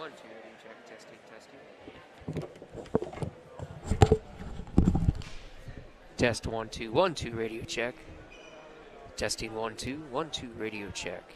1, 2, radio check, testing, testing. Test 1, 2, 1, 2, radio check. Testing 1, 2, 1, 2, radio check.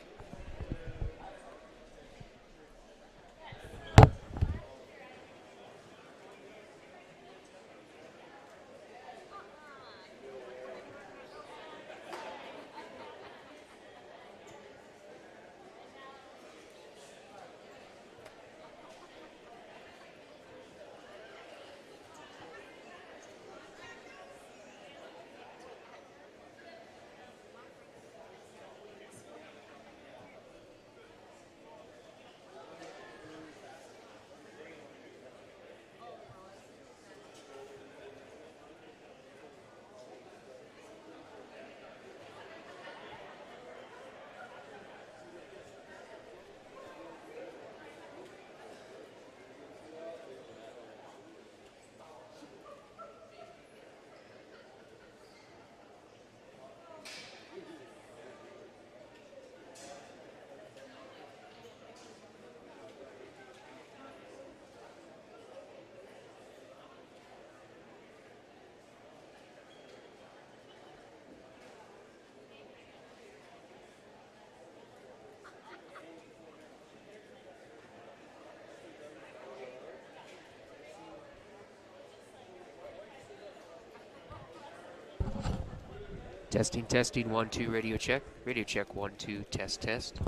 Testing, testing, 1, 2, radio check. Radio check, 1, 2, test, test.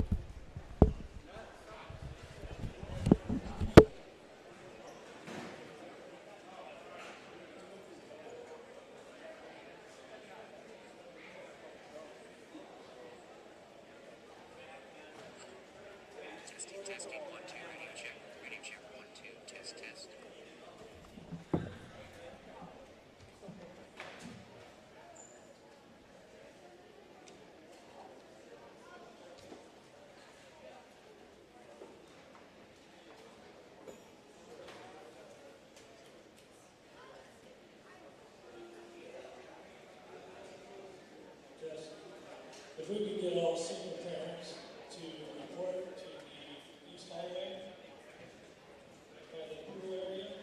Testing, testing, 1, 2, radio check. Radio check, 1, 2, test, test. If we could get all single parents to report to the East Highway by the pool area.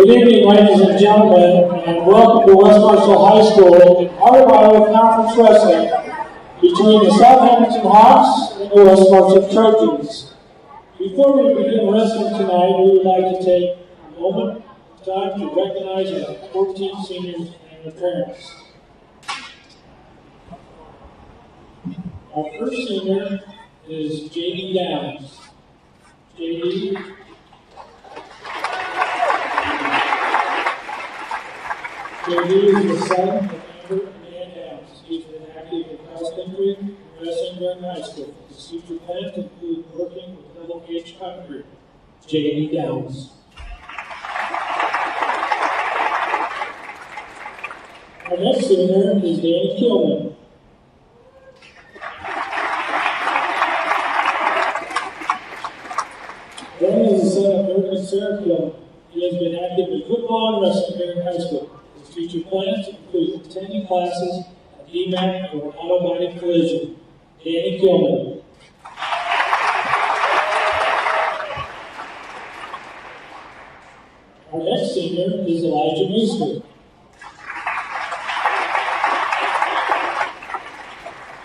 Good evening, ladies and gentlemen, and welcome to West Marshall High School in Heart of Iowa Conference Wrestling between the Southampton Hawks and the West Marshall Trojans. Before we begin wrestling tonight, we would like to take a moment of time to recognize our 14 seniors and their parents. Our first senior is J.D. Downs. J.D. J.D. is the son of Amber and Ann Downs. He's been active in cross country and wrestling during high school. His future plans include working with Double H Country. J.D. Downs. Our next senior is Danny Kilman. Danny is the son of Dirk and Sarah Kilman. He has been active in football and wrestling during high school. His future plans include attending classes at EMAC or auto body collision. Danny Kilman. Our next senior is Elijah Meester.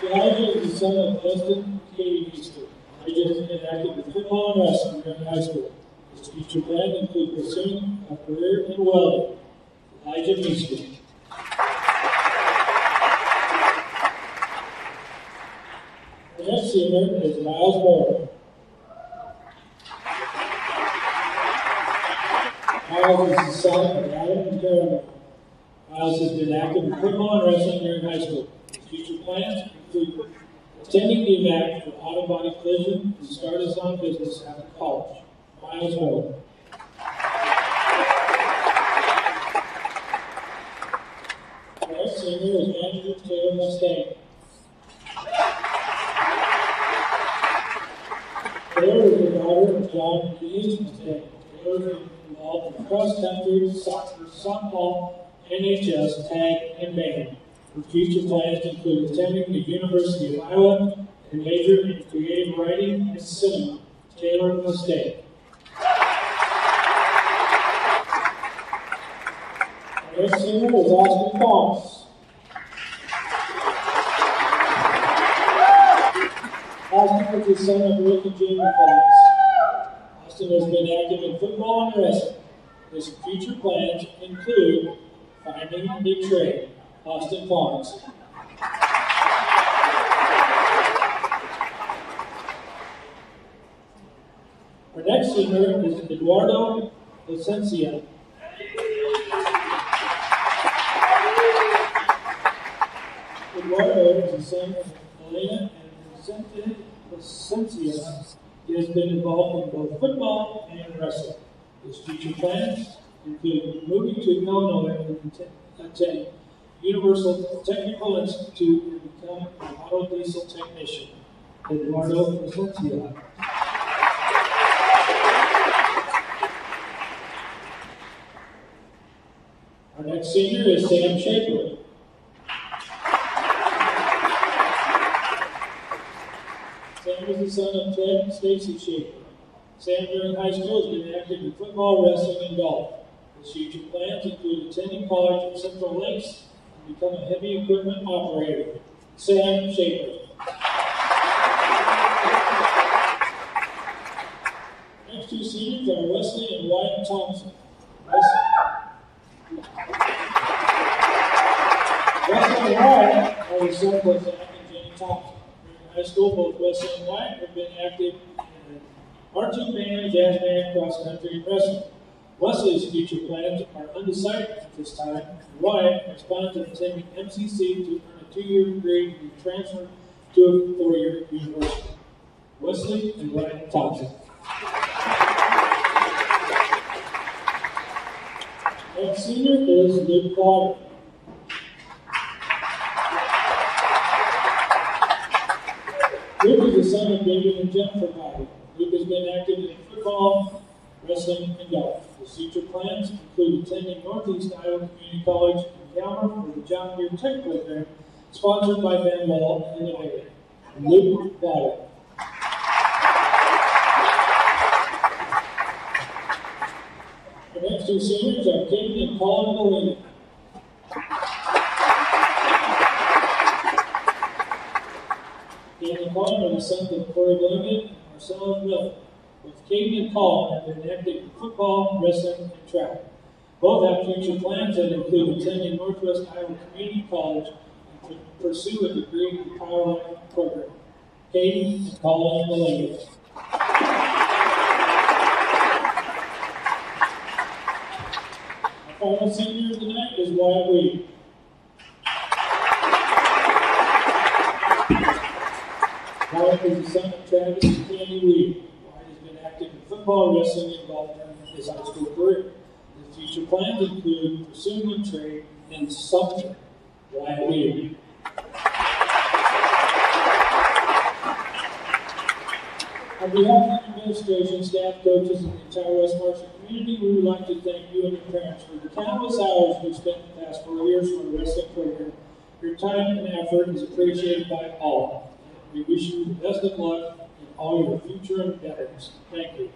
Elijah is the son of Dustin and Katie Meester. Elijah has been active in football and wrestling during high school. His future plans include pursuing a career in welding. Elijah Meester. The next senior is Miles Moore. Miles is the son of Adam and Karen. Miles has been active in football and wrestling during high school. His future plans include attending EMAC for auto body collision and start his own business after college. Miles Moore. The next senior is Andrew Taylor Mustaine. Taylor is the daughter of John Dean Mustaine. Taylor is involved in cross country, soccer, softball, NHS, tag, and band. Her future plans include attending the University of Iowa and majoring in creative writing and cinema. Taylor Mustaine. Our next senior is Austin Thomas. Austin is the son of Rick and Jamie Thomas. Austin has been active in football and wrestling. His future plans include finding a trade. Austin Thomas. Our next senior is Eduardo Licencia. Eduardo is the son of Elena and Vicente Licencia. He has been involved in both football and wrestling. His future plans include moving to Illinois and attending Universal Technical Institute and become an auto diesel technician. Eduardo Licencia. Our next senior is Sam Shaper. Sam is the son of Ted and Stacy Shaper. Sam during high school has been active in football, wrestling, and golf. His future plans include attending college at Central Lakes and become a heavy equipment operator. Sam Shaper. Next two seniors are Wesley and Wyatt Thompson. Wesley and Wyatt are the sons of Zach and Jenny Thompson. During high school, both Wesley and Wyatt have been active in marching band, jazz band, cross country, and wrestling. Wesley's future plans are undecided at this time. Wyatt has plans to attending MCC to earn a 2-year degree and be transferred to a 4-year university. Wesley and Wyatt Thompson. Next senior is Luke Potter. Luke is the son of David and Jennifer Potter. Luke has been active in football, wrestling, and golf. His future plans include attending Northeast Iowa Community College in Calmer for the John Deere Tech Program, sponsored by Ben Wall and the Mayor. Luke Potter. The next two seniors are Williams. Katie and Colin are the sons of Corey Williams and Marcella Miller. Both Katie and Colin have been active in football, wrestling, and track. Both have future plans that include attending Northwest Iowa Community College and to pursue a degree in the powerlifting program. Katie and Colin Williams. Our final senior of the night is Wyatt Weed. Wyatt is the son of Travis and Candy Weed. Wyatt has been active in football, wrestling, and golf during his high school career. His future plans include pursuing a trade in something. Wyatt Weed. On behalf of the administration, staff, coaches, and the entire West Marshall community, we would like to thank you and your parents for the countless hours we've spent the past 4 years for the wrestling program. Your time and effort is appreciated by all. We wish you the best of luck in all your future endeavors. Thank you.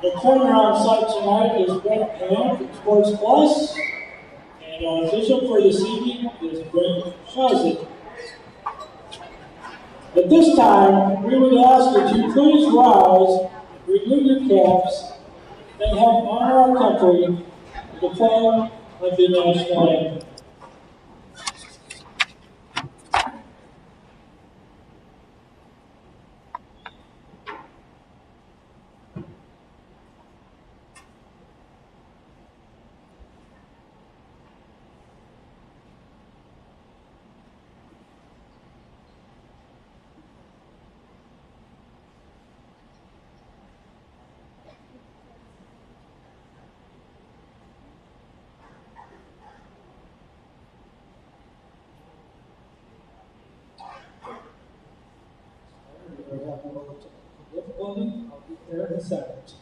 The turnaround site tonight is Brett Ham from Sports Plus, and our official for this evening is Brent Shazzy. At this time, we would ask that you please rise, remove your caps, and help honor our country with the playing of the national anthem. I'll be there in a second.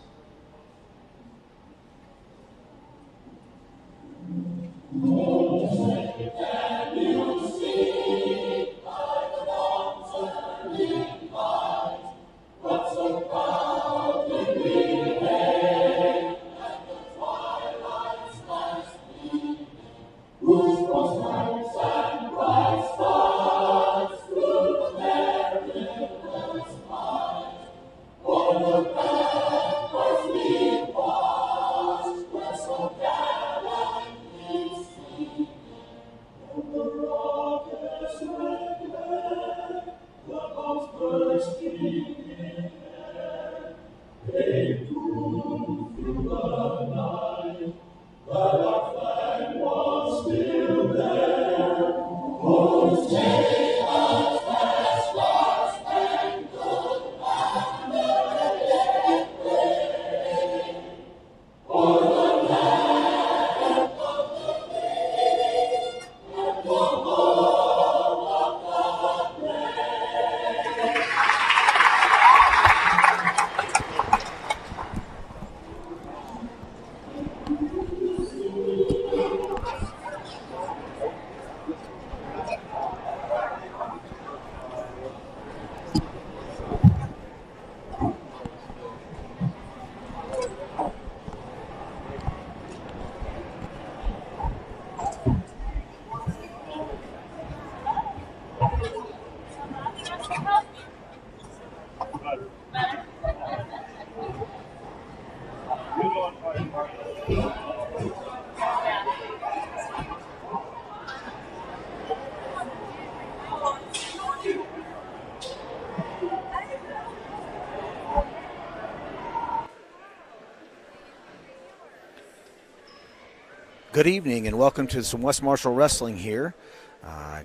Good evening and welcome to some West Marshall Wrestling here.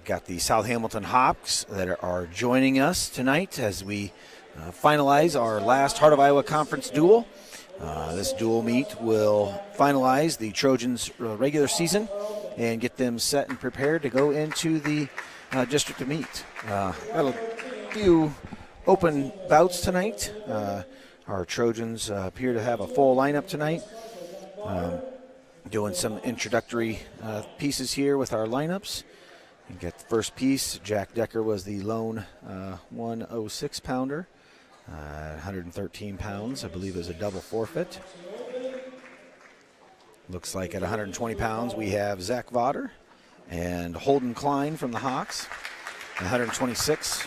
Got the South Hamilton Hawks that are joining us tonight as we finalize our last Heart of Iowa Conference duel. This dual meet will finalize the Trojans' regular season and get them set and prepared to go into the district to meet. Got a few open bouts tonight. Our Trojans appear to have a full lineup tonight. Doing some introductory pieces here with our lineups. You get the first piece. Jack Decker was the lone 106 pounder. 113 pounds, I believe, is a double forfeit. Looks like at 120 pounds we have Zach Vodder and Holden Klein from the Hawks. At 126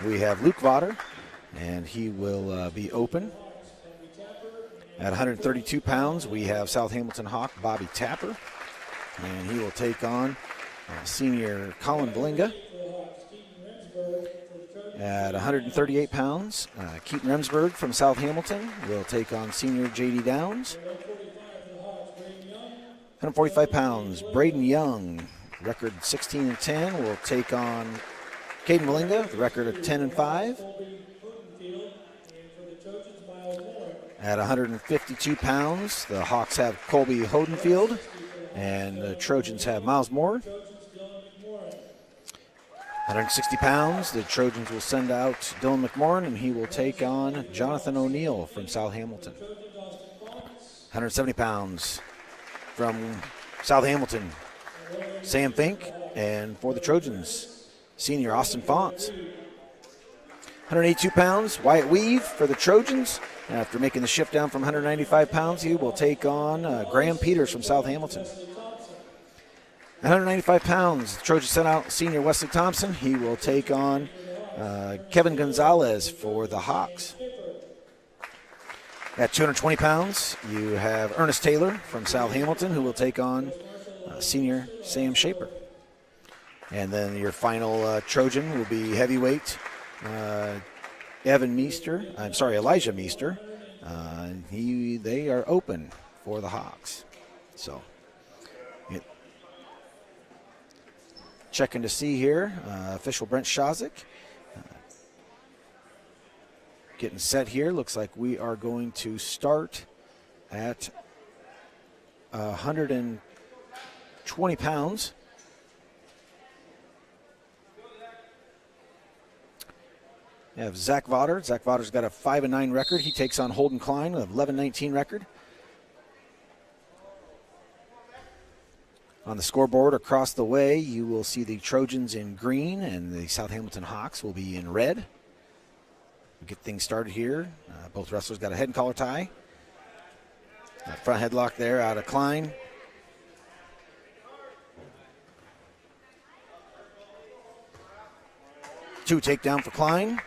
we have Luke Vodder, and he will be open. At 132 pounds we have South Hamilton Hawk Bobby Tapper, and he will take on senior Colin Blinga. At 138 pounds, Keaton Remsburg from South Hamilton will take on senior J.D. Downs. 145 pounds, Braden Young, record 16-10, will take on Caden Malinga, the record of 10-5. At 152 pounds, the Hawks have Colby Hodenfield, and the Trojans have Miles Moore. 160 pounds, the Trojans will send out Dylan McMorrin, and he will take on Jonathan O'Neill from South Hamilton. 170 pounds from South Hamilton, Sam Fink, and for the Trojans, senior Austin Fonts. 182 pounds, Wyatt Weave for the Trojans. After making the shift down from 195 pounds, he will take on Graham Peters from South Hamilton. 195 pounds, the Trojans sent out senior Wesley Thompson. He will take on Kevin Gonzalez for the Hawks. At 220 pounds, you have Ernest Taylor from South Hamilton, who will take on senior Sam Shaper. And then your final Trojan will be heavyweight Elijah Meester. They are open for the Hawks. So, checking to see here, official Brent Shazik. Getting set here. Looks like we are going to start at 120 pounds. We have Zach Vodder. Zach Vodder's got a 5-9 record. He takes on Holden Klein with an 11-19 record. On the scoreboard across the way, you will see the Trojans in green and the South Hamilton Hawks will be in red. We'll get things started here. Both wrestlers got a head and collar tie. Front headlock there out of Klein. Two takedown for Klein.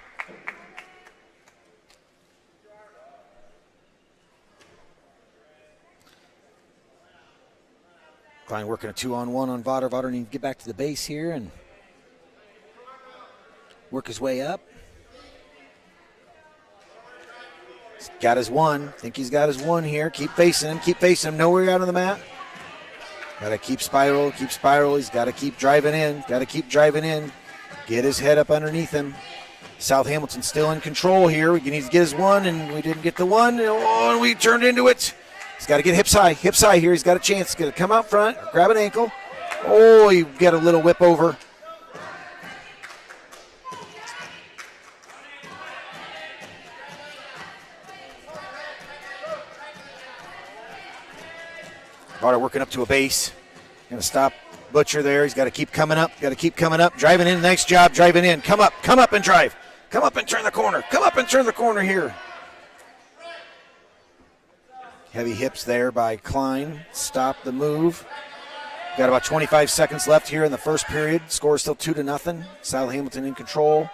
Klein working a 2-on-1 on Vodder. Vodder needs to get back to the base here and work his way up. He's got his one. Think he's got his one here. Keep facing him. Keep facing him. Nowhere out on the mat. Got to keep spiral. Keep spiral. He's got to keep driving in. Got to keep driving in. Get his head up underneath him. South Hamilton still in control here. We need to get his one, and we didn't get the one. Oh, and we turned into it. He's got to get hips high here. He's got a chance. He's going to come out front, grab an ankle. Oh, you get a little whip over. Vodder working up to a base. Going to stop Butcher there. He's got to keep coming up. Driving in. Nice job driving in. Come up and drive. Come up and turn the corner. Here. Heavy hips there by Klein. Stop the move. Got about 25 seconds left here in the first period. Score is still 2-0. South Hamilton in control.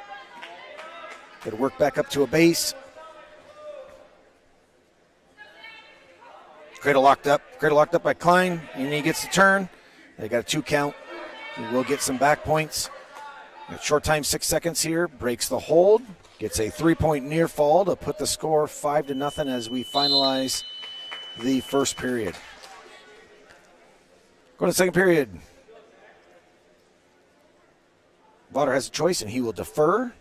Got to work back up to a base. Cradle locked up by Klein, and he gets the turn. They got a 2 count. He will get some back points. Short time, 6 seconds here. Breaks the hold. Gets a 3-point near fall to put the score 5-0 as we finalize the first period. Going to the second period. Vodder has a choice, and he will defer.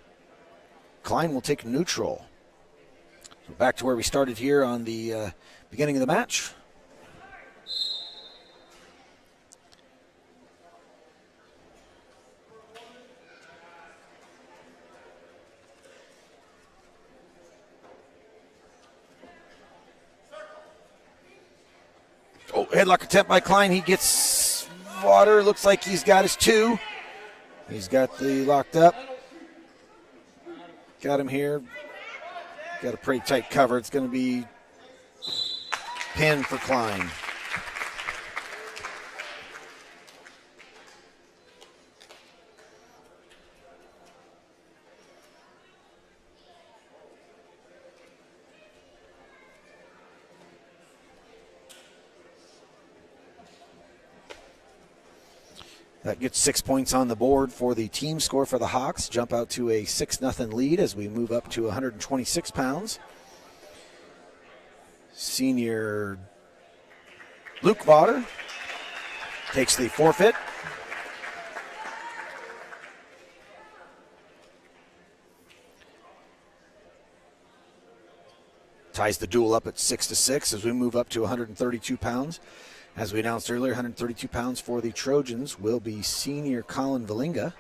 Klein will take neutral. So back to where we started here on the beginning of the match. Oh, headlock attempt by Klein. He gets water. Looks like he's got his 2. He's got the locked up. Got him here. Got a pretty tight cover. It's going to be pin for Klein. That gets 6 points on the board for the team score for the Hawks. Jump out to a 6-0 lead as we move up to 126 pounds. Senior Luke Vaughter takes the forfeit. Ties the duel up at 6-6 as we move up to 132 pounds. As we announced earlier, 132 pounds for the Trojans will be senior Colin Valinga.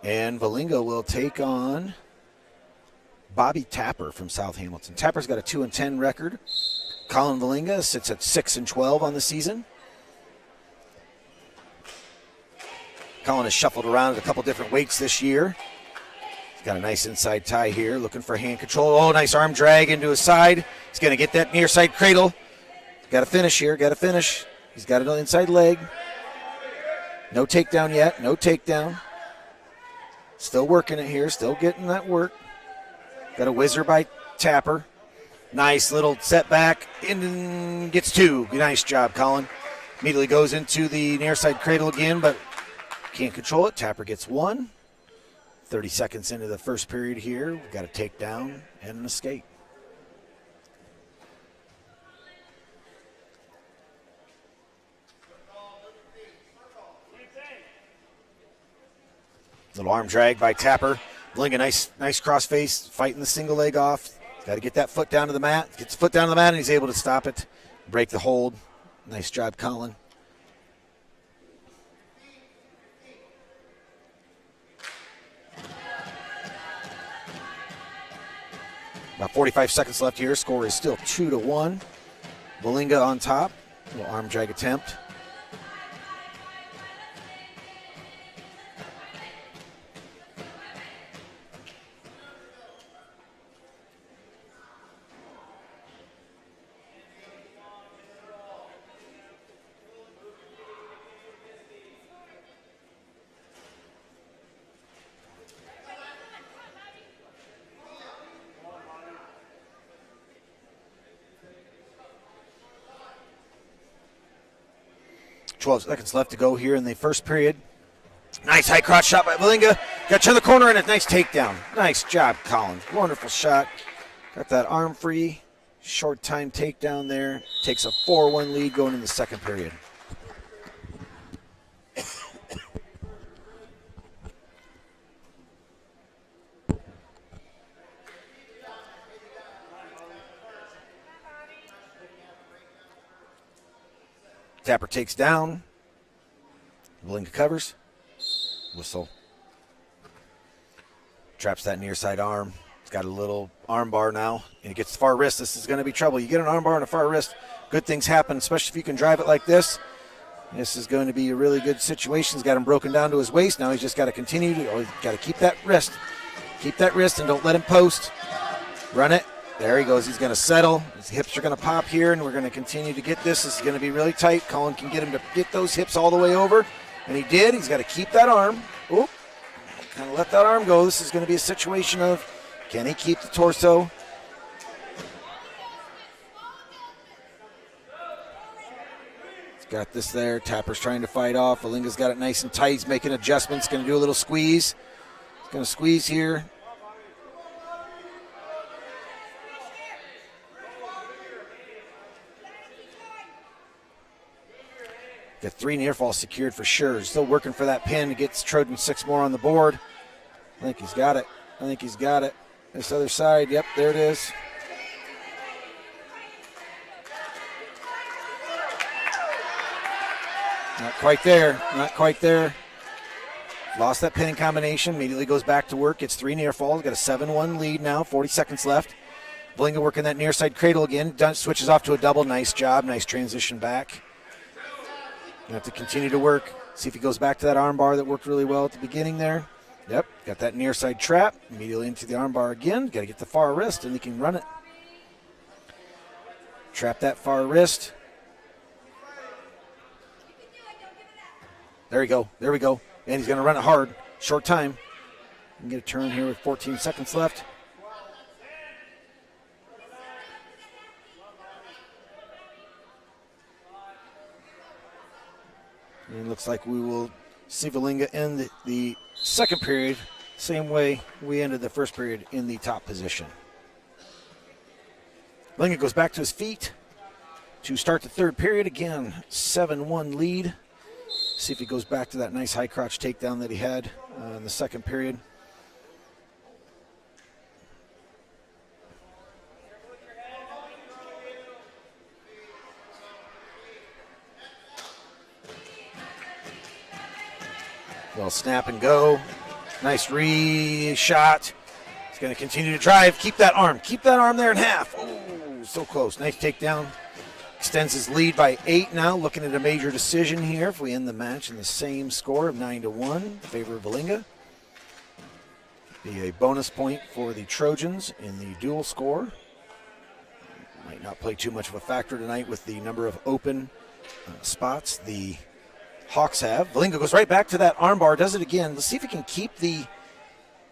And Valinga will take on Bobby Tapper from South Hamilton. Tapper's got a 2-10 record. Colin Valinga sits at 6-12 on the season. Colin has shuffled around at a couple different weights this year. He's got a nice inside tie here, looking for hand control. Oh, nice arm drag into his side. He's going to get that near side cradle. Got to finish here, got to finish. He's got an inside leg. No takedown yet, no takedown. Still working it here, still getting that work. Got a whizzer by Tapper. Nice little setback, and gets 2. Nice job, Colin. Immediately goes into the near side cradle again, but can't control it. Tapper gets 1. 30 seconds into the first period here. We've got a takedown and an escape. Little arm drag by Tapper. Valinga, nice cross face, fighting the single leg off. Got to get that foot down to the mat. Gets the foot down to the mat, and he's able to stop it, break the hold. Nice job, Colin. About 45 seconds left here. Score is still 2-1. Valinga on top. Little arm drag attempt. .12 seconds left to go here in the first period. Nice high crotch shot by Valinga. Got to the corner and a nice takedown. Nice job, Colin. Wonderful shot. Got that arm free. Short time takedown there. Takes a 4-1 lead going in the second period. Tapper takes down. Valinga covers. Whistle. Traps that near side arm. He's got a little arm bar now. And he gets the far wrist. This is going to be trouble. You get an arm bar and a far wrist, good things happen, especially if you can drive it like this. This is going to be a really good situation. He's got him broken down to his waist. Now he's just got to continue to, he's got to keep that wrist. Keep that wrist and don't let him post. Run it. There he goes. He's going to settle. His hips are going to pop here, and we're going to continue to get this. This is going to be really tight. Colin can get him to get those hips all the way over, and he did. He's got to keep that arm. Oop. Kind of let that arm go. This is going to be a situation of, can he keep the torso? He's got this there. Tapper's trying to fight off. Valinga's got it nice and tight. He's making adjustments. Going to do a little squeeze. He's going to squeeze here. Got 3 near falls secured for sure. Still working for that pin to get Trojan 6 more on the board. I think he's got it. This other side, yep, there it is. Not quite there. Lost that pinning combination, immediately goes back to work, gets 3 near falls, got a 7-1 lead now, 40 seconds left. Valinga working that near side cradle again, switches off to a double, nice job, nice transition back. Gonna have to continue to work, see if he goes back to that arm bar that worked really well at the beginning there. Yep, got that near side trap, immediately into the arm bar again, got to get the far wrist and he can run it. Trap that far wrist. There we go. And he's going to run it hard. Short time. We can get a turn here with 14 seconds left. And it looks like we will see Valinga end the second period same way we ended the first period, in the top position. Valinga goes back to his feet to start the third period. Again, 7-1 lead. See if he goes back to that nice high crotch takedown that he had in the second period. Well, snap and go. Nice re-shot. He's going to continue to drive. Keep that arm there in half. Oh, so close. Nice takedown. Extends his lead by 8 now, looking at a major decision here if we end the match in the same score of 9-1 in favor of Valinga. Be a bonus point for the Trojans in the dual score. Might not play too much of a factor tonight with the number of open spots the Hawks have. Valinga goes right back to that armbar, does it again. Let's see if he can keep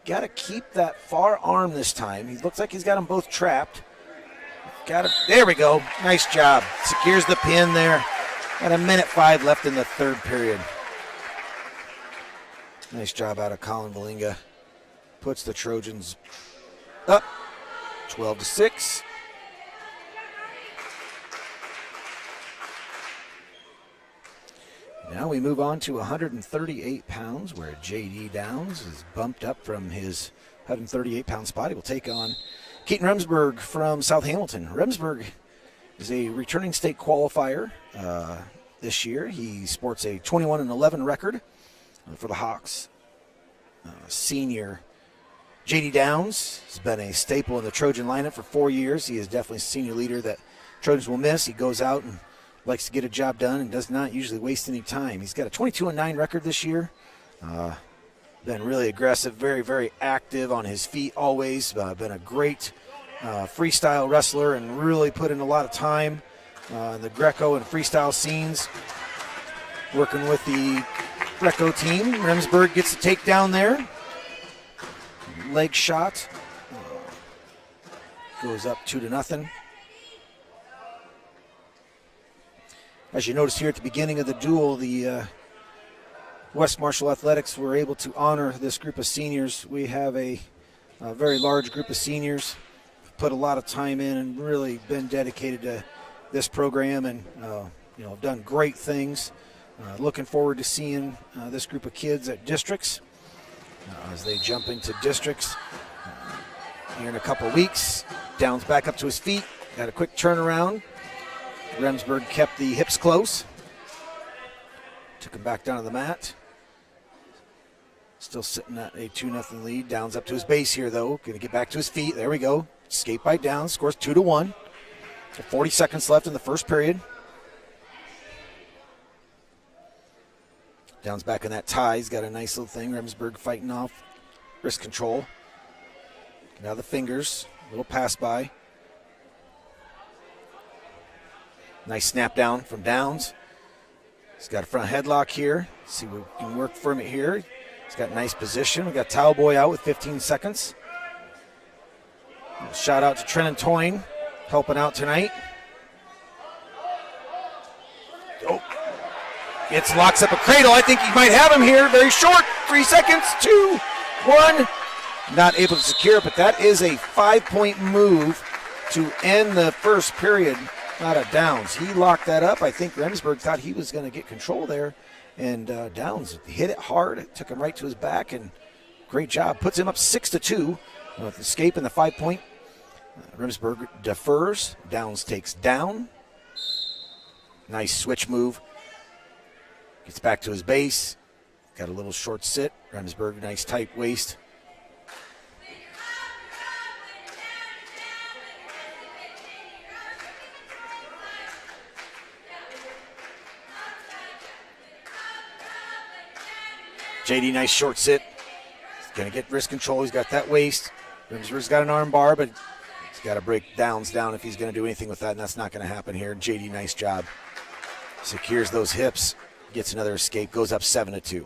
gotta keep that far arm this time. He looks like he's got them both trapped. There we go. Nice job. Secures the pin there. Got 1:05 left in the third period. Nice job out of Colin Valinga. Puts the Trojans up 12-6. Now we move on to 138 pounds, where J.D. Downs is bumped up from his 138-pound spot. He will take on Keaton Remsburg from South Hamilton. Remsburg is a returning state qualifier this year. He sports a 21-11 record for the Hawks. Senior J.D. Downs has been a staple in the Trojan lineup for 4 years. He is definitely a senior leader that Trojans will miss. He goes out and likes to get a job done and does not usually waste any time. He's got a 22-9 record this year. Been really aggressive, very, very active on his feet always. Been a great freestyle wrestler and really put in a lot of time in the Greco and freestyle scenes. Working with the Greco team. Remsburg gets a takedown there. Leg shot. Goes up 2-0. As you notice here at the beginning of the duel, the West Marshall Athletics were able to honor this group of seniors. We have a very large group of seniors, put a lot of time in and really been dedicated to this program, and have done great things. Looking forward to seeing this group of kids at districts as they jump into districts here in a couple weeks. Downs back up to his feet, got a quick turnaround. Remsburg kept the hips close. Took him back down to the mat. Still sitting at a 2-0 lead. Downs up to his base here, though. Going to get back to his feet. There we go. Skate by Downs. Scores 2-1. 40 seconds left in the first period. Downs back in that tie. He's got a nice little thing. Remsburg fighting off wrist control. Now the fingers. A little pass by. Nice snap down from Downs. He's got a front headlock here. See what we can work from it here. He's got nice position. We got Towel Boy out with 15 seconds. Shout out to Trenton Toyne helping out tonight. Oh, locks up a cradle. I think he might have him here. Very short. 3 seconds. 2, 1. Not able to secure it, but that is a 5-point move to end the first period out of Downs. He locked that up. I think Remsburg thought he was going to get control there, and Downs hit it hard. It took him right to his back, and great job. Puts him up 6-2 with escape and the 5-point. Remsburg defers. Downs takes down. Nice switch move. Gets back to his base. Got a little short sit. Remsburg, nice tight waist. JD, nice short sit. He's going to get wrist control. He's got that waist. Remsburg's got an arm bar, but he's got to break Downs down if he's going to do anything with that, and that's not going to happen here. JD, nice job. Secures those hips. Gets another escape. Goes up 7-2.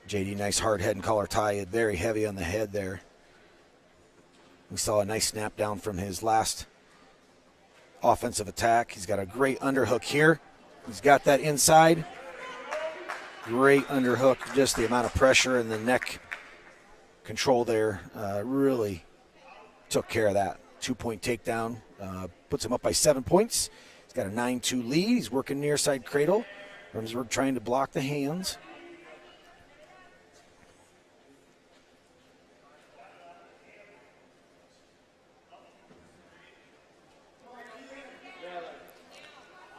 JD, nice hard head and collar tie. Very heavy on the head there. We saw a nice snap down from his last offensive attack. He's got a great underhook here. He's got that inside. Great underhook. Just the amount of pressure and the neck control there really took care of that. 2-point takedown. Puts him up by 7 points. He's got a 9-2 lead. He's working near side cradle. Remsburg trying to block the hands.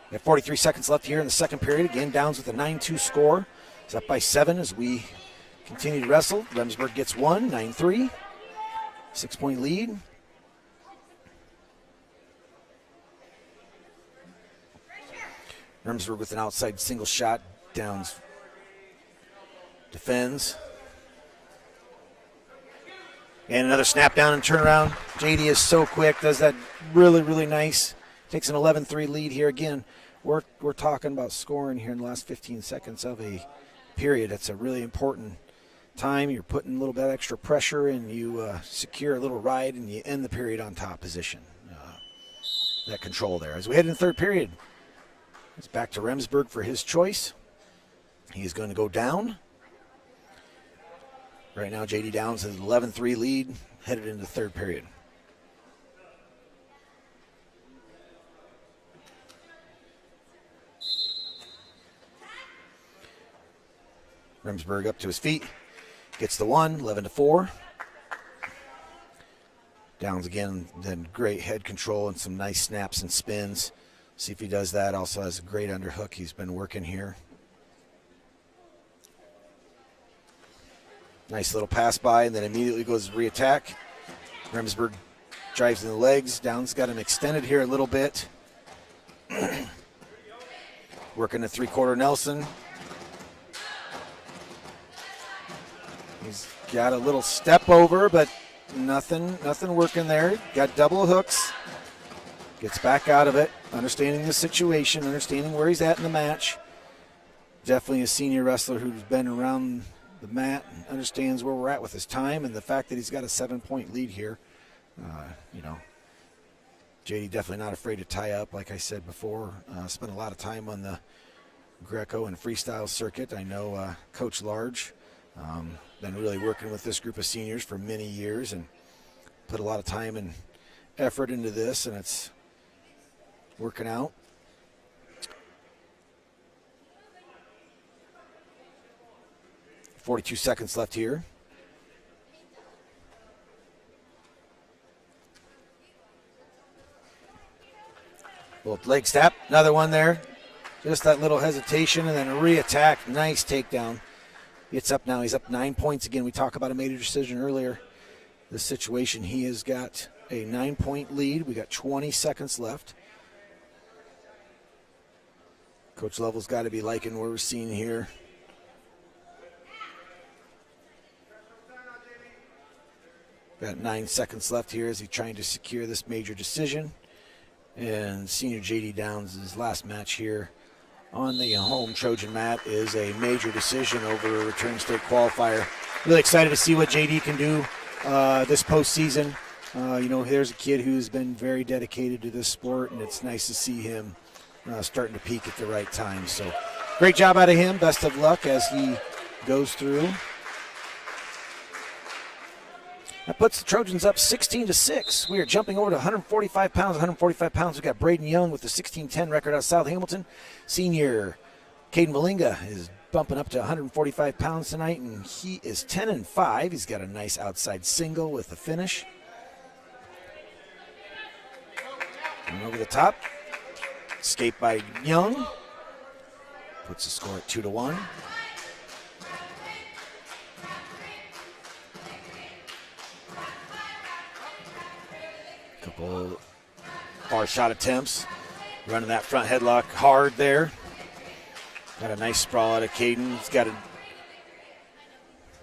We have 43 seconds left here in the second period. Again, Downs with a 9-2 score. He's up by 7 as we continue to wrestle. Remsburg gets 1, 9-3. 6-point lead. Remsburg with an outside single shot. Downs defends. And another snap down and turnaround. JD is so quick, does that really, really nice. Takes an 11-3 lead here. Again, we're talking about scoring here in the last 15 seconds of a period. It's a really important time. You're putting a little bit extra pressure, and you secure a little ride, and you end the period on top position. That control there. As we head in the third period, it's back to Remsburg for his choice. He's going to go down. Right now, JD Downs has an 11-3 lead, headed into the third period. Remsburg up to his feet, gets the 1, 11-4. Downs again, then great head control and some nice snaps and spins. See if he does that. Also has a great underhook he's been working here. Nice little pass by, and then immediately goes to re-attack. Remsburg drives in the legs. Downs got him extended here a little bit. Working a 3/4 Nelson. He's got a little step over, but nothing working there. Got double hooks. Gets back out of it, understanding the situation, understanding where he's at in the match. Definitely a senior wrestler who's been around the mat and understands where we're at with his time, and the fact that he's got a 7-point lead here. JD definitely not afraid to tie up, like I said before. Spent a lot of time on the Greco and freestyle circuit. I know Coach Large. Been really working with this group of seniors for many years and put a lot of time and effort into this, and it's working out. .42 seconds left here. Little leg step, another one there. Just that little hesitation and then a re-attack. Nice takedown. It's up now. He's up 9 points again. We talked about a major decision earlier. This situation, he has got a 9-point lead. We got 20 seconds left. Coach Lovell's got to be liking what we're seeing here. Got 9 seconds left here as he's trying to secure this major decision. And senior JD Downs' last match here on the home Trojan mat is a major decision over a return state qualifier. Really excited to see what JD can do this postseason. There's a kid who's been very dedicated to this sport, and it's nice to see him starting to peak at the right time. So great job out of him. Best of luck as he goes through. That puts the Trojans up 16-6. We are jumping over to 145 pounds. 145 pounds. We've got Braden Young with the 16-10 record out of South Hamilton. Senior Caden Malinga is bumping up to 145 pounds tonight, and he is 10-5. He's got a nice outside single with the finish. And over the top, escape by Young. Puts the score at 2-1. Couple bar shot attempts. Running that front headlock hard there. Got a nice sprawl out of Caden. He's got a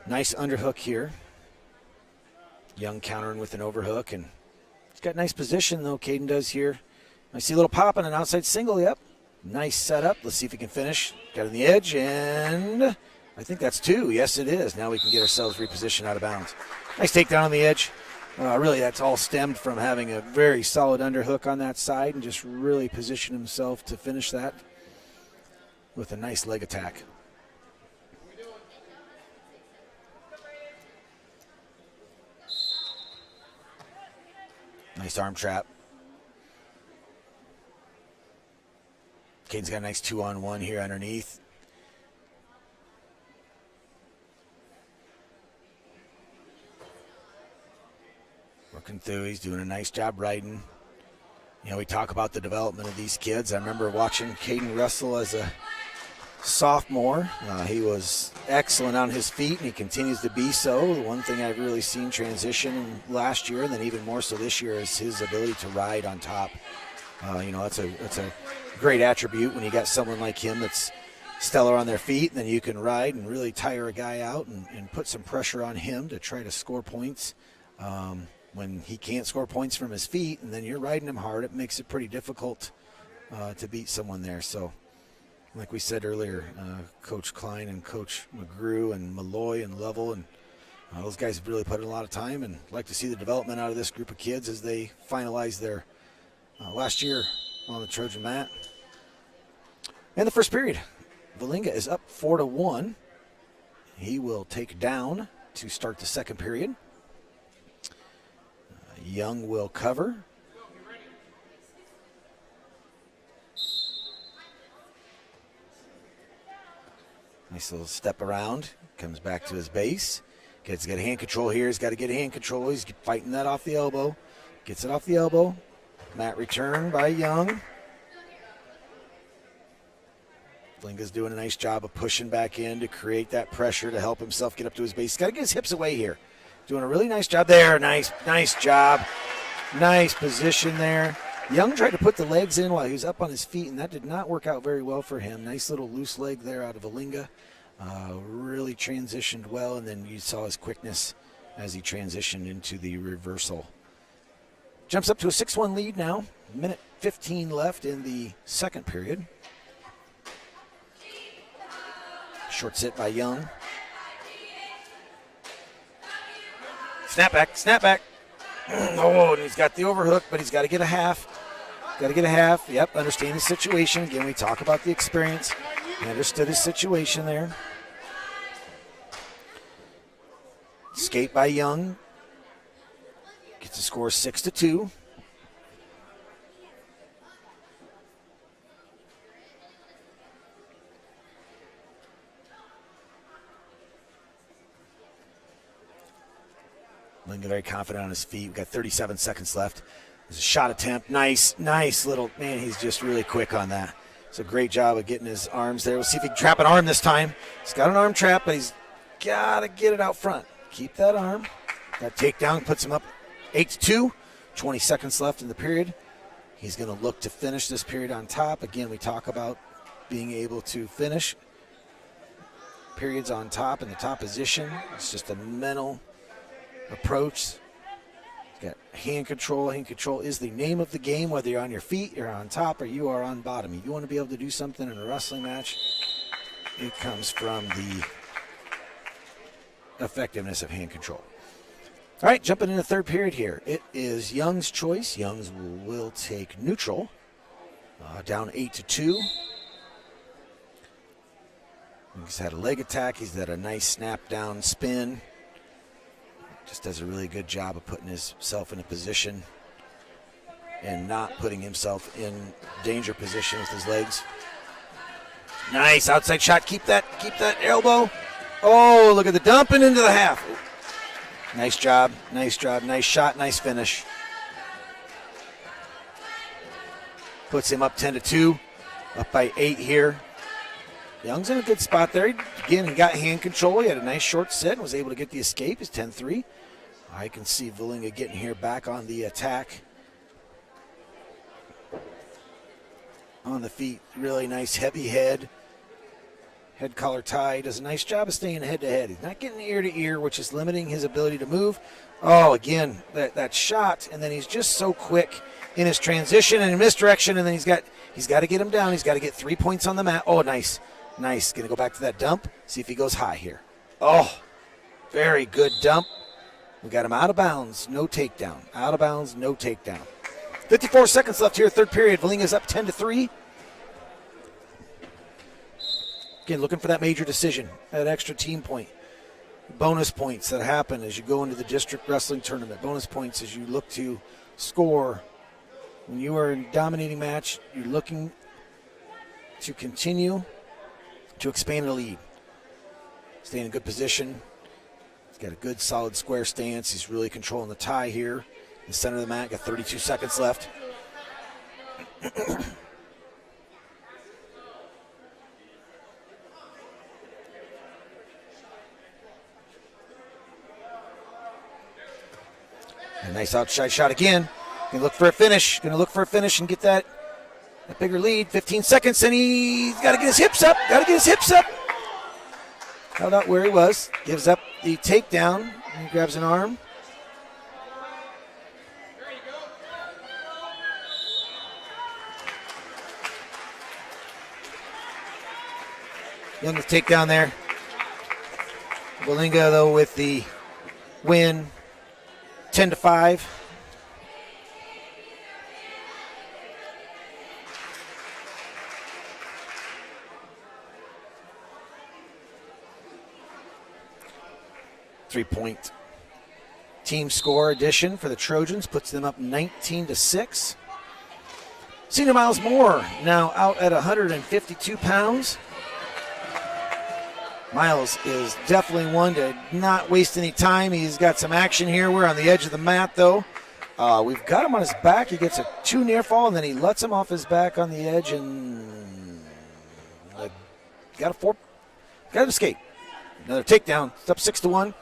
nice underhook here. Young countering with an overhook, and he's got nice position though, Caden does here. I see a little pop on an outside single, yep. Nice setup. Let's see if he can finish. Got on the edge, and I think that's 2. Yes, it is. Now we can get ourselves repositioned out of bounds. Nice takedown on the edge. Really, that's all stemmed from having a very solid underhook on that side and just really position himself to finish that with a nice leg attack. Nice arm trap. Caden's got a nice 2-on-1 here underneath. Working through, he's doing a nice job riding. You know, we talk about the development of these kids. I remember watching Caden wrestle as a sophomore. He was excellent on his feet, and he continues to be so. The one thing I've really seen transition last year, and then even more so this year, is his ability to ride on top. You know, that's a great attribute when you got someone like him that's stellar on their feet, and then you can ride and really tire a guy out and put some pressure on him to try to score points. When he can't score points from his feet, and then you're riding him hard, it makes it pretty difficult to beat someone there. So, like we said earlier, Coach Klein and Coach McGrew and Malloy and Lovell, and those guys have really put in a lot of time, and like to see the development out of this group of kids as they finalize their last year on the Trojan mat. In the first period, Valinga is up 4-1. He will take down to start the second period. Young will cover. Nice little step around. Comes back to his base. Gets got hand control here. He's got to get hand control. He's fighting that off the elbow. Gets it off the elbow. Mat return by Young. Valinga's doing a nice job of pushing back in to create that pressure to help himself get up to his base. He's got to get his hips away here. Doing a really nice job there. Nice job. Nice position there. Young tried to put the legs in while he was up on his feet, and that did not work out very well for him. Nice little loose leg there out of Valinga. Really transitioned well, and then you saw his quickness as he transitioned into the reversal. Jumps up to a 6-1 lead now. Minute 15 left in the second period. Short sit by Young. Snap back. Oh, and he's got the overhook, but he's got to get a half. Yep, understand the situation. Again, we talk about the experience. He understood his situation there. Escape by Young. Gets the score 6-2. Valinga very confident on his feet. We've got 37 seconds left. There's a shot attempt. Nice little, man, he's just really quick on that. It's a great job of getting his arms there. We'll see if he can trap an arm this time. He's got an arm trap, but he's got to get it out front. Keep that arm. That takedown puts him up 8-2. 20 seconds left in the period. He's going to look to finish this period on top. Again, we talk about being able to finish periods on top in the top position. It's just a mental approach. Got hand control. Hand control is the name of the game, whether you're on your feet, you're on top, or you are on bottom. If you want to be able to do something in a wrestling match, it comes from the effectiveness of hand control. All right, jumping into the third period here. It is Young's choice. Young's will take neutral. Down 8-2. He's had a leg attack. He's had a nice snap down spin. Just does a really good job of putting himself in a position and not putting himself in danger position with his legs. Nice outside shot. Keep that elbow. Oh, look at the dumping into the half. Nice job. Nice shot, nice finish. Puts him up 10-2, up by 8 here. Young's in a good spot there. Again, he got hand control. He had a nice short set and was able to get the escape. He's 10-3. I can see Valinga getting here back on the attack. On the feet, really nice heavy head. Head collar tie. Does a nice job of staying head to head. He's not getting ear to ear, which is limiting his ability to move. Oh, again, that shot, and then he's just so quick in his transition and in misdirection, and then he's got to get him down. He's got to get 3 points on the mat. Oh, nice. Going to go back to that dump, see if he goes high here. Oh, very good dump. We got him out of bounds, no takedown. Out of bounds, no takedown. 54 seconds left here, third period. Valinga's up 10-3. Again, looking for that major decision, that extra team point. Bonus points that happen as you go into the district wrestling tournament. Bonus points as you look to score. When you are in a dominating match, you're looking to continue to expand the lead. Stay in a good position. He's got a good, solid square stance. He's really controlling the tie here. In the center of the mat, got 32 seconds left. A nice outside shot again. Gonna look for a finish. And get that bigger lead. 15 seconds, and he's got to get his hips up. Held out where he was. Gives up the takedown. And he grabs an arm. Young with takedown there. Valinga, though, with the win. 10-5. Three-point team score addition for the Trojans puts them up 19-6. Senior Miles Moore now out at 152 pounds. Miles is definitely one to not waste any time. He's got some action here. We're on the edge of the mat, though. We've got him on his back. He gets a 2 near fall, and then he lets him off his back on the edge, and got an escape. Another takedown. It's up 6-1.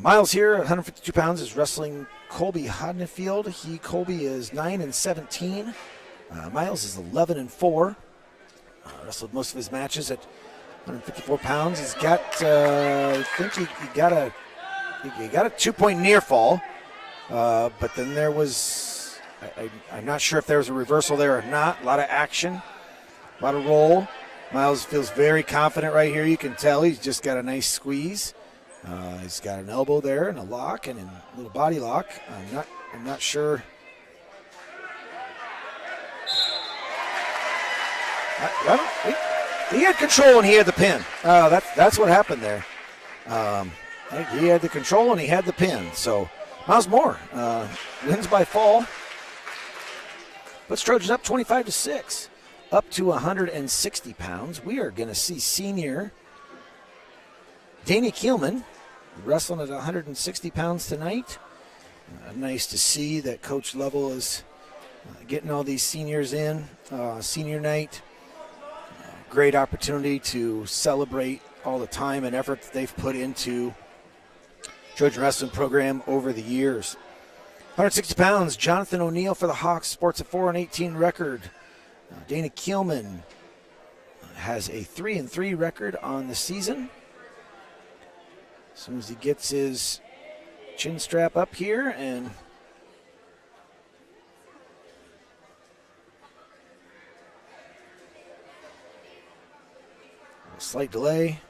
Miles here, 152 pounds, is wrestling Colby Hodnefield. Colby is 9-17. Miles is 11-4. Wrestled most of his matches at 154 pounds. He's got, I think he got a 2-point near fall, but then there was, I'm not sure if there was a reversal there or not. A lot of action, a lot of roll. Miles feels very confident right here. You can tell he's just got a nice squeeze. He's got an elbow there and a lock and a little body lock. I'm not sure. He had control and he had the pin. That's what happened there. He had the control and he had the pin. So Miles Moore wins by fall. Puts Trojans up 25-6, up to 160 pounds. We are going to see senior Danny Keelman wrestling at 160 pounds tonight. Nice to see that Coach Lovell is getting all these seniors in. Senior night. Great opportunity to celebrate all the time and effort that they've put into Trojan Wrestling program over the years. 160 pounds, Jonathan O'Neill for the Hawks, sports a 4-18 record. Dana Keelman has a 3-3 record on the season. As soon as he gets his chin strap up here and a slight delay.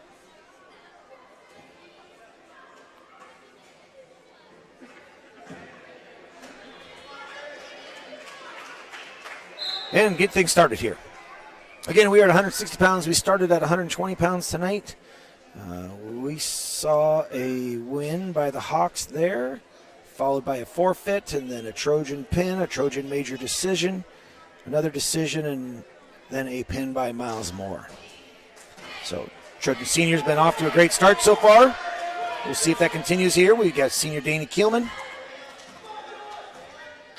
And get things started here. Again, we are at 160 pounds. We started at 120 pounds tonight. We saw a win by the Hawks there, followed by a forfeit, and then a Trojan pin, a Trojan major decision, another decision, and then a pin by Miles Moore. So Trojan Senior's been off to a great start so far. We'll see if that continues here. We got senior Danny Keelman.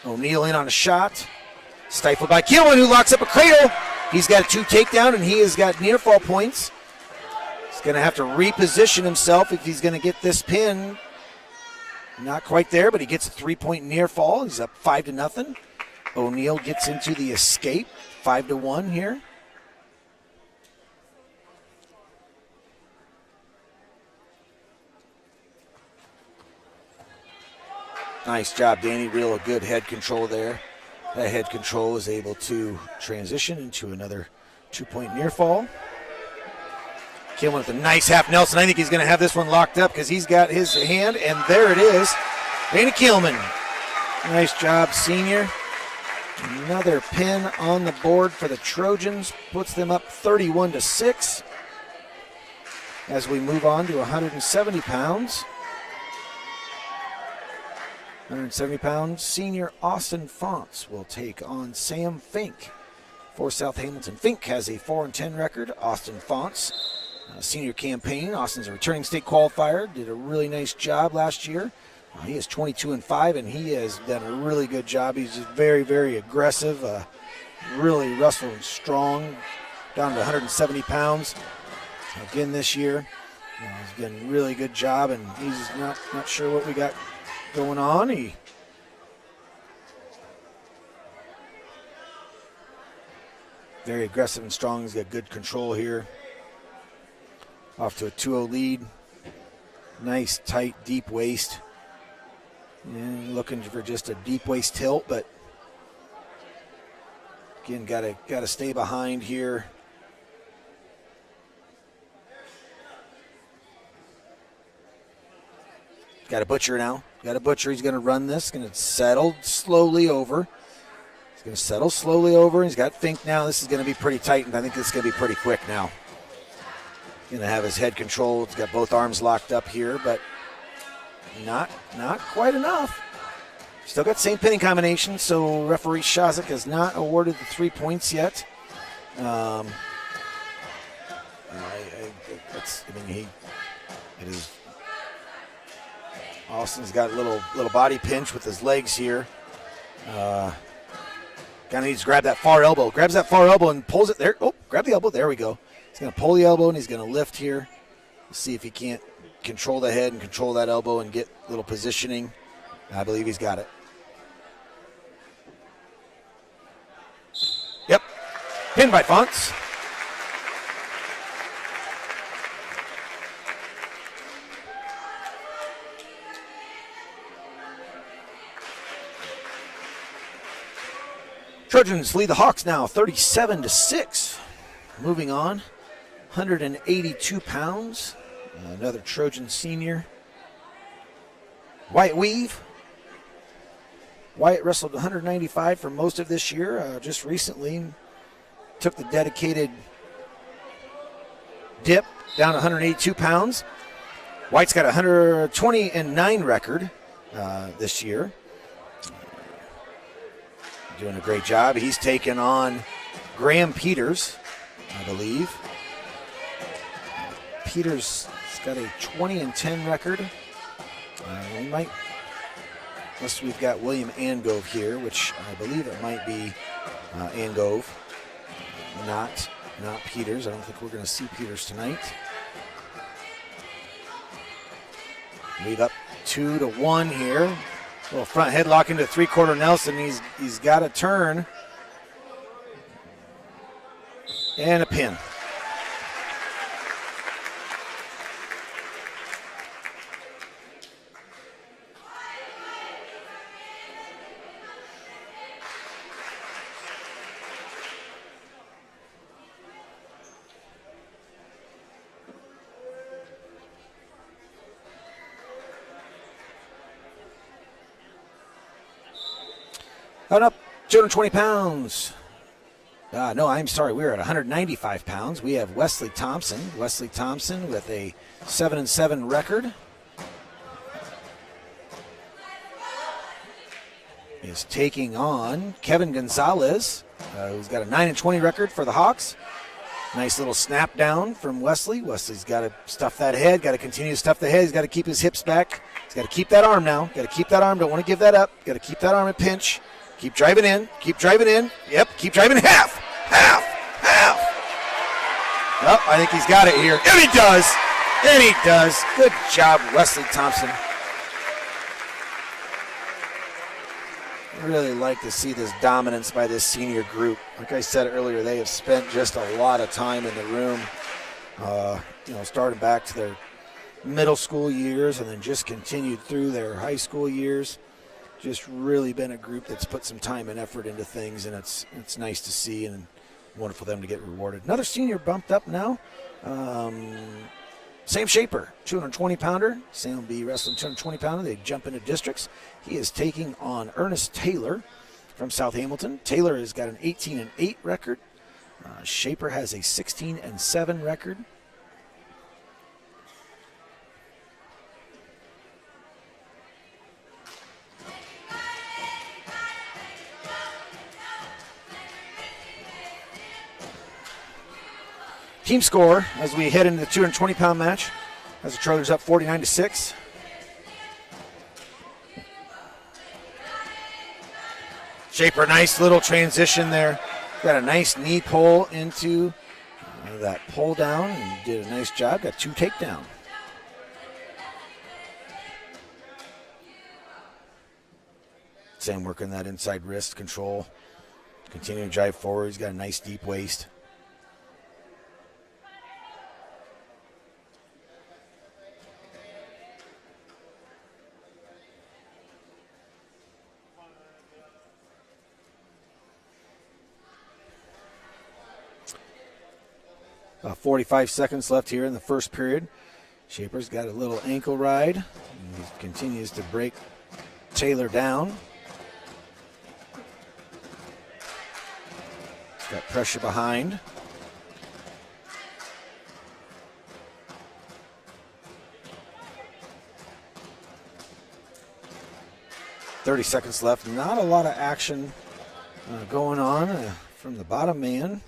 O'Neal in on a shot. Stifled by Keelman, who locks up a cradle. He's got a 2 takedown, and he has got near fall points. He's going to have to reposition himself if he's going to get this pin. Not quite there, but he gets a 3-point near fall. He's up 5-0. O'Neal gets into the escape, 5-1 here. Nice job, Danny. Real good head control there. That head control is able to transition into another 2-point near fall. Keelman with a nice half Nelson. I think he's going to have this one locked up because he's got his hand, and there it is. Danny Keelman. Nice job, senior. Another pin on the board for the Trojans. Puts them up 31-6. As we move on to 170 pounds. 170 pounds, senior Austin Fonts will take on Sam Fink for South Hamilton. Fink has a 4-10 record. Austin Fonts, senior campaign. Austin's a returning state qualifier. Did a really nice job last year. He is 22-5, and he has done a really good job. He's just very, very aggressive, really wrestling strong, down to 170 pounds again this year. He's done a really good job, and he's not sure what we got going on. He very aggressive and strong. He's got good control here. Off to a 2-0 lead. Nice, tight, deep waist. And looking for just a deep waist tilt, but again, gotta stay behind here. Got a butcher now. Got a butcher. He's going to run this. Going to settle slowly over. He's going to settle slowly over. He's got Fink now. This is going to be pretty tight, and I think this is going to be pretty quick now. Going to have his head controlled. He's got both arms locked up here, but not quite enough. Still got same pinning combination, so referee Shazik has not awarded the 3 points yet. It is. Austin's got a little body pinch with his legs here. Kind of needs to grab that far elbow. Grabs that far elbow and pulls it there. Oh, grab the elbow. There we go. He's going to pull the elbow, and he's going to lift here. Let's see if he can't control the head and control that elbow and get a little positioning. I believe he's got it. Yep. Pinned by Fonts. Trojans lead the Hawks now 37-6. Moving on, 182 pounds. Another Trojan senior. Wyatt Weave. Wyatt wrestled 195 for most of this year. Just recently took the dedicated dip down to 182 pounds. Wyatt's got a 120-9 record this year. Doing a great job. He's taken on Graham Peters, I believe. Peters has got a 20-10 record. We might, unless we've got William Angove here, which I believe it might be Angove, not Peters. I don't think we're going to see Peters tonight. Lead up 2-1 here. Little front headlock into 3-quarter Nelson. He's got a turn. And a pin. Up 220 pounds. No, I'm sorry. We're at 195 pounds. We have Wesley Thompson. Wesley Thompson with a 7-7 record is taking on Kevin Gonzalez, who's got a 9-20 record for the Hawks. Nice little snap down from Wesley. Wesley's got to stuff that head, got to continue to stuff the head. He's got to keep his hips back. He's got to keep that arm now. Got to keep that arm. Don't want to give that up. Got to keep that arm at pinch. Keep driving in. Keep driving in. Yep, keep driving. Half. Oh, I think he's got it here. And he does. And he does. Good job, Wesley Thompson. I really like to see this dominance by this senior group. Like I said earlier, they have spent just a lot of time in the room, starting back to their middle school years and then just continued through their high school years. Just really been a group that's put some time and effort into things, and it's nice to see and wonderful for them to get rewarded. Another senior bumped up now. Sam Shaper, 220-pounder. Sam will be wrestling 220-pounder. They jump into districts. He is taking on Ernest Taylor from South Hamilton. Taylor has got an 18-8 record. Shaper has a 16-7 record. Team score as we head into the 220-pound match. As the Trojans up 49-6. Shaper, nice little transition there. Got a nice knee pull into that pull down and did a nice job. Got 2 takedown. Sam working that inside wrist control. Continuing to drive forward. He's got a nice deep waist. About 45 seconds left here in the first period. Shaper's got a little ankle ride. He continues to break Taylor down. He's got pressure behind. .30 seconds left. Not a lot of action going on from the bottom man.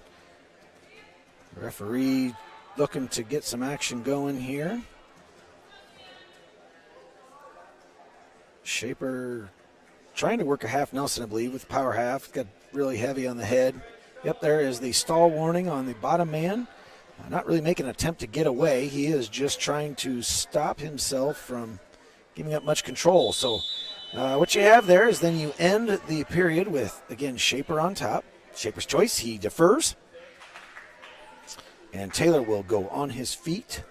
The referee looking to get some action going here. Shaper trying to work a half Nelson, I believe, with power half. Got really heavy on the head. Yep, there is the stall warning on the bottom man. Not really making an attempt to get away. He is just trying to stop himself from giving up much control. So what you have there is then you end the period with, again, Shaper on top. Shaper's choice. He defers. And Taylor will go on his feet.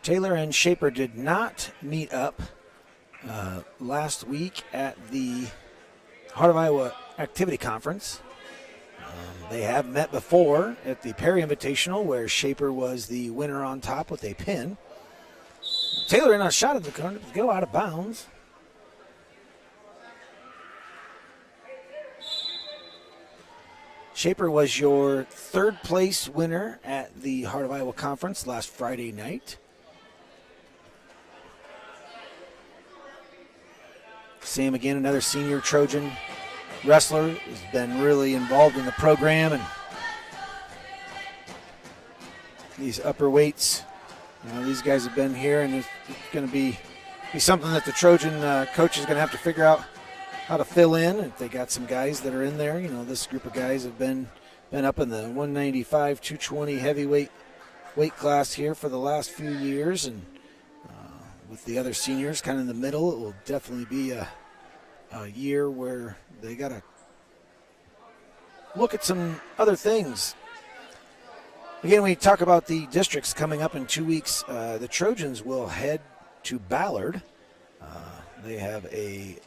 Taylor and Shaper did not meet up last week at the Heart of Iowa Activity Conference. They have met before at the Perry Invitational, where Shaper was the winner on top with a pin. Taylor in a shot at the corner to go out of bounds. Shaper was your third place winner at the Heart of Iowa Conference last Friday night. Sam, again, another senior Trojan wrestler, has been really involved in the program and these upper weights. These guys have been here, and it's going to be something that the Trojan coach is going to have to figure out how to fill in. If they got some guys that are in there, this group of guys have been up in the 195, 220 heavyweight weight class here for the last few years, and with the other seniors kind of in the middle, it will definitely be a year where they got to look at some other things. Again, we talk about the districts coming up in 2 weeks. The Trojans will head to Ballard. They have a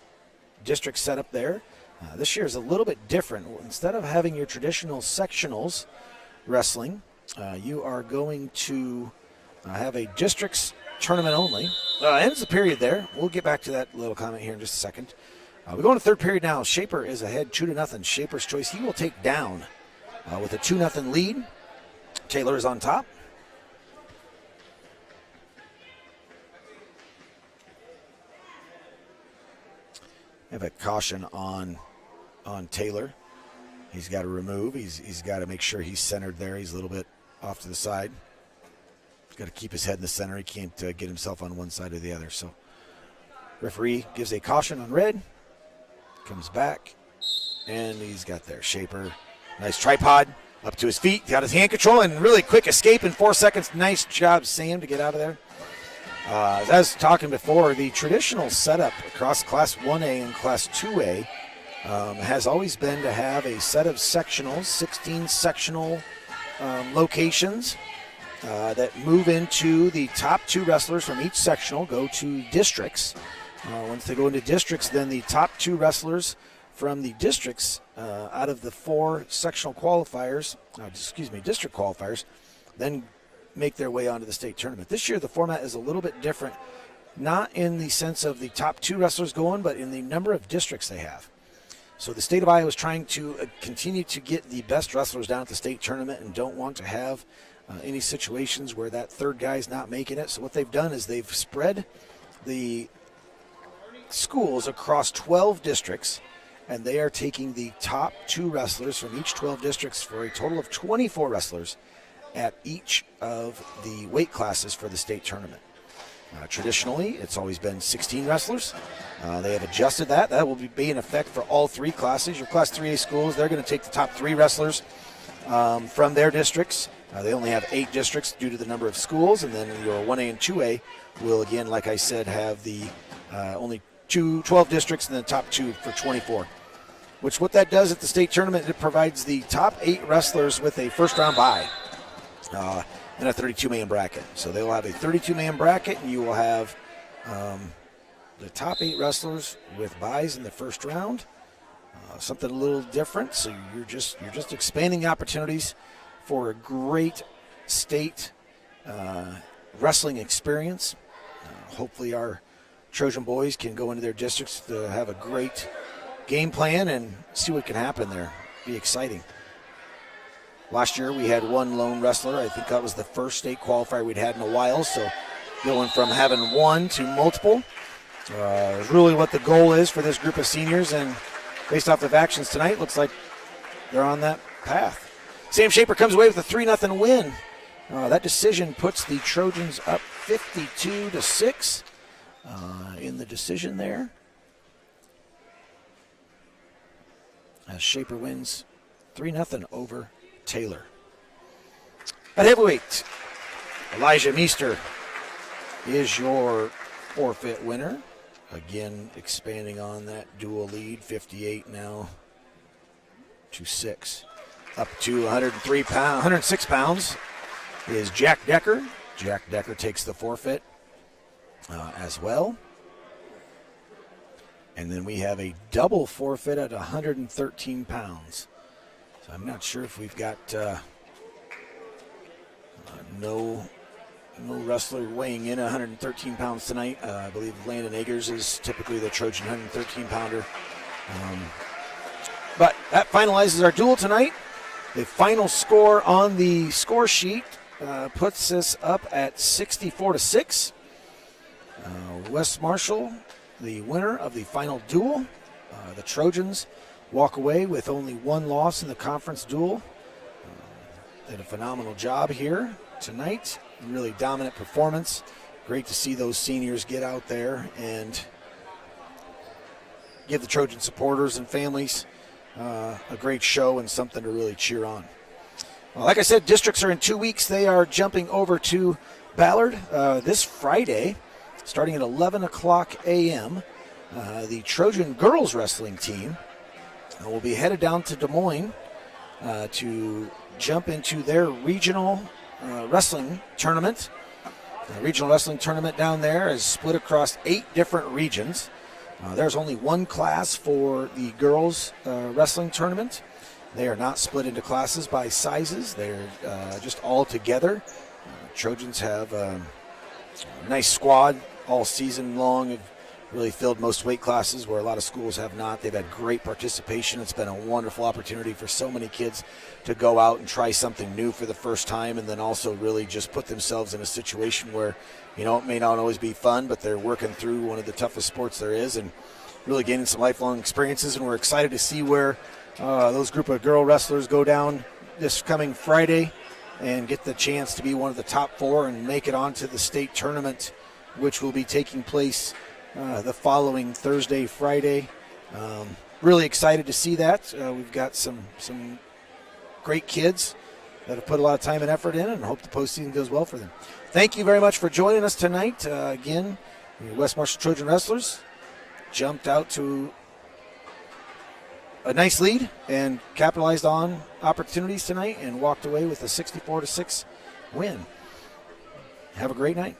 district set up there. This year is a little bit different. Instead of having your traditional sectionals wrestling, you are going to have a districts tournament only. Ends the period there. We'll get back to that little comment here in just a second. We go into third period now. Shaper is ahead 2-0. Shaper's choice. He will take down with a 2-0 lead. Taylor is on top. Have a caution on Taylor. He's got to remove. He's got to make sure he's centered there. He's a little bit off to the side. He's got to keep his head in the center. He can't get himself on one side or the other. So referee gives a caution on red. Comes back, and he's got there. Shaper, nice tripod, up to his feet. Got his hand control and really quick escape in 4 seconds. Nice job, Sam, to get out of there. As I was talking before, the traditional setup across Class 1A and Class 2A has always been to have a set of sectionals, 16 sectional locations that move into the top 2 wrestlers from each sectional, go to districts. Once they go into districts, then the top 2 wrestlers from the districts out of the 4 sectional qualifiers, district qualifiers, then make their way onto the state tournament. This year the format is a little bit different, not in the sense of the top 2 wrestlers going, but in the number of districts they have. So the state of Iowa is trying to continue to get the best wrestlers down at the state tournament and don't want to have any situations where that third guy is not making it. So what they've done is they've spread the schools across 12 districts, and they are taking the top 2 wrestlers from each 12 districts for a total of 24 wrestlers at each of the weight classes for the state tournament. Traditionally, it's always been 16 wrestlers. They have adjusted that. That will be in effect for all 3 classes. Your Class 3A schools, they're going to take the top 3 wrestlers from their districts. They only have 8 districts due to the number of schools, and then your 1A and 2A will, again, like I said, have the only 12 districts and the top 2 for 24. Which what that does at the state tournament, it provides the top 8 wrestlers with a first-round bye. And a 32-man bracket. So they will have a 32-man bracket, and you will have the top 8 wrestlers with buys in the first round. Something a little different. So you're just expanding the opportunities for a great state wrestling experience. Hopefully our Trojan boys can go into their districts to have a great game plan and see what can happen there. Be exciting. Last year we had 1 lone wrestler. I think that was the first state qualifier we'd had in a while. So going from having 1 to multiple is really what the goal is for this group of seniors. And based off of actions tonight, looks like they're on that path. Sam Shaper comes away with a 3-0 win. That decision puts the Trojans up 52-6 in the decision there. As Shaper wins 3-0 over Taylor. At heavyweight, Elijah Meester is your forfeit winner. Again, expanding on that dual lead, 58 now to 6. Up to 106 pounds is Jack Decker. Jack Decker takes the forfeit as well. And then we have a double forfeit at 113 pounds. So I'm not sure if we've got no wrestler weighing in 113 pounds tonight. I believe Landon Eggers is typically the Trojan 113-pounder. But that finalizes our duel tonight. The final score on the score sheet puts us up at 64-6. Wes Marshall, the winner of the final duel. The Trojans walk away with only 1 loss in the conference duel. Did a phenomenal job here tonight. Really dominant performance. Great to see those seniors get out there and give the Trojan supporters and families a great show and something to really cheer on. Well, like I said, districts are in 2 weeks. They are jumping over to Ballard this Friday. starting at 11 o'clock a.m., the Trojan girls wrestling team will be headed down to Des Moines to jump into their regional wrestling tournament. The regional wrestling tournament down there is split across 8 different regions. There's only one class for the girls wrestling tournament. They are not split into classes by sizes. They're just all together. Trojans have a nice squad all season long. Have really filled most weight classes where a lot of schools have not. They've had great participation. It's been a wonderful opportunity for so many kids to go out and try something new for the first time, and then also really just put themselves in a situation where, you know, it may not always be fun, but they're working through one of the toughest sports there is and really gaining some lifelong experiences. And we're excited to see where those group of girl wrestlers go down this coming Friday and get the chance to be one of the top 4 and make it onto the state tournament, which will be taking place the following Thursday, Friday. Really excited to see that. We've got some great kids that have put a lot of time and effort in, and hope the postseason goes well for them. Thank you very much for joining us tonight. Again, the West Marshall Trojan Wrestlers jumped out to a nice lead and capitalized on opportunities tonight and walked away with a 64-6 win. Have a great night.